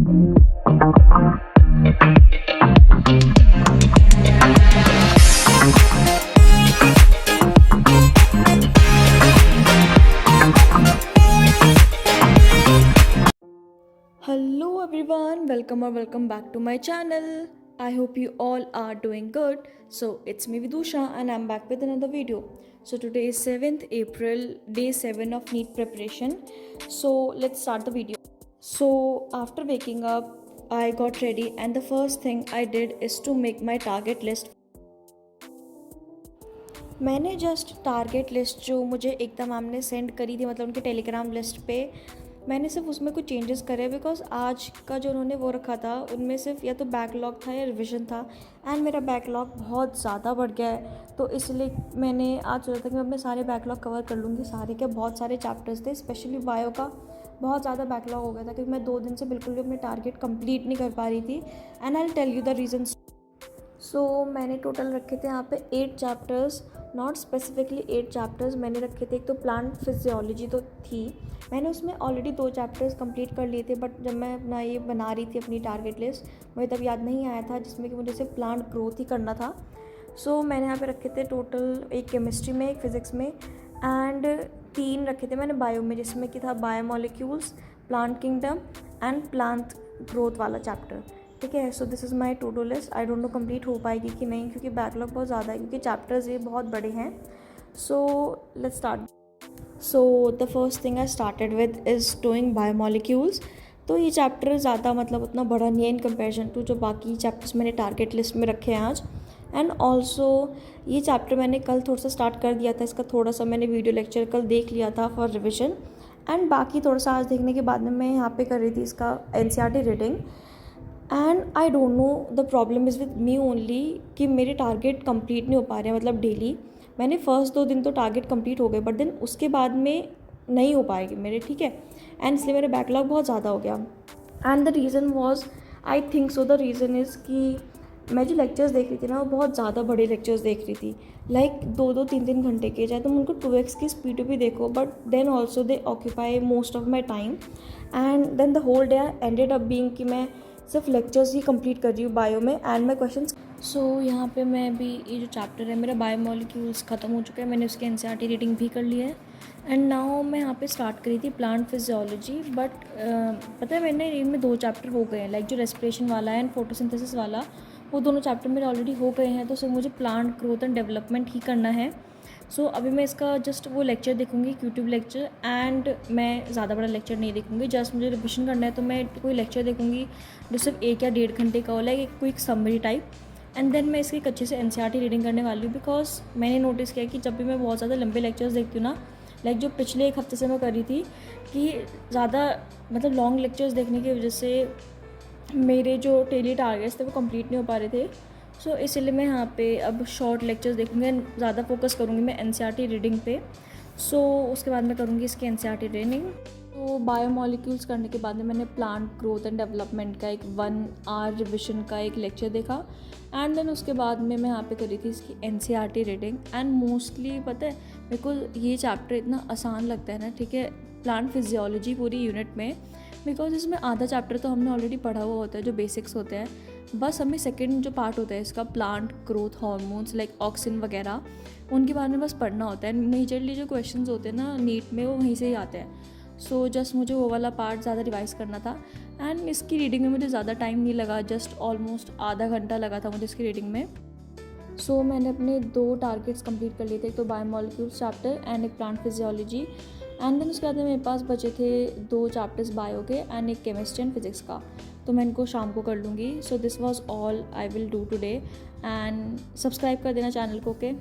Hello everyone, welcome or welcome back to my channel. I hope you all are doing good. So it's me Vidusha and I'm back with another video. So today is 7th April, day 7 of NEET preparation. So let's start the video. So after waking up, I got ready and the first thing I did is to make my target list. मैंने just target list जो मुझे एकदम ma'am ने send करी थी, मतलब उनके Telegram list पे, मैंने सिर्फ उसमें कुछ चेंजेस करे बिकॉज आज का जो उन्होंने वो रखा था उनमें सिर्फ या तो बैकलॉग था या रिवीजन था एंड मेरा बैकलॉग बहुत ज़्यादा बढ़ गया है। तो इसलिए मैंने आज सोचा था कि मैं अपने सारे बैकलॉग कवर कर लूँगी। सारे के बहुत सारे चैप्टर्स थे, स्पेशली बायो का बहुत ज़्यादा बैकलॉग हो गया था क्योंकि मैं 2 दिन से बिल्कुल भी अपने टारगेट कंप्लीट नहीं कर पा रही थी and I will tell you the reasons. So मैंने टोटल रखे थे यहाँ पे 8 चैप्टर्स, नॉट स्पेसिफिकली 8 चैप्टर्स मैंने रखे थे। एक तो प्लांट फिजियोलॉजी तो थी, मैंने उसमें ऑलरेडी 2 चैप्टर्स कंप्लीट कर लिए थे, बट जब मैं अपना ये बना रही थी अपनी टारगेट लिस्ट मुझे तब याद नहीं आया था जिसमें कि मुझे सिर्फ प्लांट ग्रोथ ही करना था। सो मैंने यहाँ पे रखे थे टोटल, एक केमिस्ट्री में, एक फिज़िक्स में एंड 3 रखे थे मैंने बायो में, जिसमें कि था biomolecules, plant kingdom and plant growth वाला चैप्टर। ठीक है, so this is my to do list. I don't know complete हो पाएगी कि नहीं क्योंकि बैकलॉग बहुत ज़्यादा है, क्योंकि चैप्टर्स ये बहुत बड़े हैं। So let's start. So the first thing I started with is doing biomolecules. तो ये चैप्टर ज़्यादा मतलब उतना बड़ा नहीं है इन कंपेरिजन टू जो बाकी चैप्टर्स मैंने टारगेट लिस्ट में रखे हैं आज। एंड ऑल्सो ये चैप्टर मैंने कल थोड़ा सा स्टार्ट कर दिया था, इसका थोड़ा सा मैंने वीडियो लेक्चर कल देख लिया था फॉर रिविजन एंड बाकी थोड़ा सा आज देखने के बाद में मैं यहाँ पे कर रही थी इसका NCERT reading. And I don't know the problem is with me only कि मेरे टारगेट कंप्लीट नहीं हो पा रहे हैं। मतलब डेली मैंने फर्स्ट 2 दिन तो टारगेट कंप्लीट हो गए, बट देन उसके बाद में नहीं हो पाएगी मेरे, ठीक है। एंड इसलिए मेरा बैकलॉग बहुत ज़्यादा हो गया and the reason was, I think so the reason is कि मैं जो लेक्चर्स देख रही थी ना वो बहुत ज़्यादा बड़े लेक्चर्स देख रही थी, लाइक 2-2 3-3 घंटे के, चाहे तुम उनको 2x की स्पीड पे भी देखो, but then also they occupy most of my time and then the whole day ended up being कि मैं सिर्फ लेक्चर्स ही कंप्लीट कर रही हूँ बायो में एंड माई क्वेश्चंस। सो यहाँ पे मैं भी ये जो चैप्टर है मेरा बायोमोलिक्यूल्स ख़त्म हो चुका है, मैंने उसकी NCERT रीडिंग भी कर ली है एंड नाउ मैं यहाँ पे स्टार्ट करी थी प्लांट फिजियोलॉजी। बट पता है मैंने इनमें 2 चैप्टर हो गए हैं, लाइक जो रेस्पिरेशन वाला है एंड फोटोसिंथेसिस वाला, वो दोनों चैप्टर मेरे ऑलरेडी हो गए हैं। तो सिर्फ मुझे प्लांट ग्रोथ एंड डेवलपमेंट ही करना है। सो अभी मैं इसका जस्ट वो लेक्चर देखूँगी, यूट्यूब लेक्चर, एंड मैं ज़्यादा बड़ा लेक्चर नहीं देखूँगी, जस्ट मुझे रिविजन करना है तो मैं कोई लेक्चर देखूँगी जो सिर्फ 1 या 1.5 घंटे का हो, लाइक एक quick summary type. And then मैं इसकी एक अच्छे से NCERT रीडिंग करने वाली हूँ बिकॉज मैंने नोटिस किया कि जब भी मैं बहुत ज़्यादा लंबे लेक्चर्स देखती हूँ ना, लाइक जो पिछले 1 हफ्ते से मैं कर रही थी कि ज़्यादा मतलब लॉन्ग लेक्चर्स देखने की वजह से मेरे जो डेली टारगेट्स थे वो कंप्लीट नहीं हो पा रहे थे। सो इसलिए मैं यहाँ पे अब शॉर्ट लेक्चर्स देखूँगी एंड ज़्यादा फोकस करूँगी मैं NCERT रीडिंग पे। सो उसके बाद मैं करूँगी इसकी NCERT रीडिंग। तो बायोमोलिक्यूल्स करने के बाद में मैंने प्लांट ग्रोथ एंड डेवलपमेंट का एक 1 आवर रिविजन का एक लेक्चर देखा एंड देन उसके बाद में मैं यहाँ पे करी थी इसकी NCERT रीडिंग। एंड मोस्टली पता है मेरे को ये चैप्टर इतना आसान लगता है ना, ठीक है, प्लांट फिजियोलॉजी पूरी यूनिट में, बिकॉज इसमें आधा चैप्टर तो हमने ऑलरेडी पढ़ा हुआ होता है जो बेसिक्स होते हैं, बस हमें सेकंड जो पार्ट होता है इसका plant growth hormones like auxin वगैरह, उनके बारे में बस पढ़ना होता है। मेजरली जो क्वेश्चंस होते हैं ना नीट में वो वहीं से ही आते हैं। सो जस्ट मुझे वो वाला पार्ट ज़्यादा रिवाइज़ करना था एंड इसकी रीडिंग में मुझे ज़्यादा टाइम नहीं लगा, जस्ट ऑलमोस्ट आधा घंटा लगा था मुझे इसकी रीडिंग में। सो मैंने अपने 2 टारगेट्स कंप्लीट कर लिए थे, एक तो बायोमोलिक्यूल्स चैप्टर एंड एक प्लांट फिजियोलॉजी। एंड देन उसके बाद मेरे पास बचे थे 2 चैप्टर्स बायो के एंड एक केमिस्ट्री एंड फिजिक्स का, तो मैं इनको शाम को कर लूँगी। So this was all I will do today and subscribe कर देना चैनल को, ओके।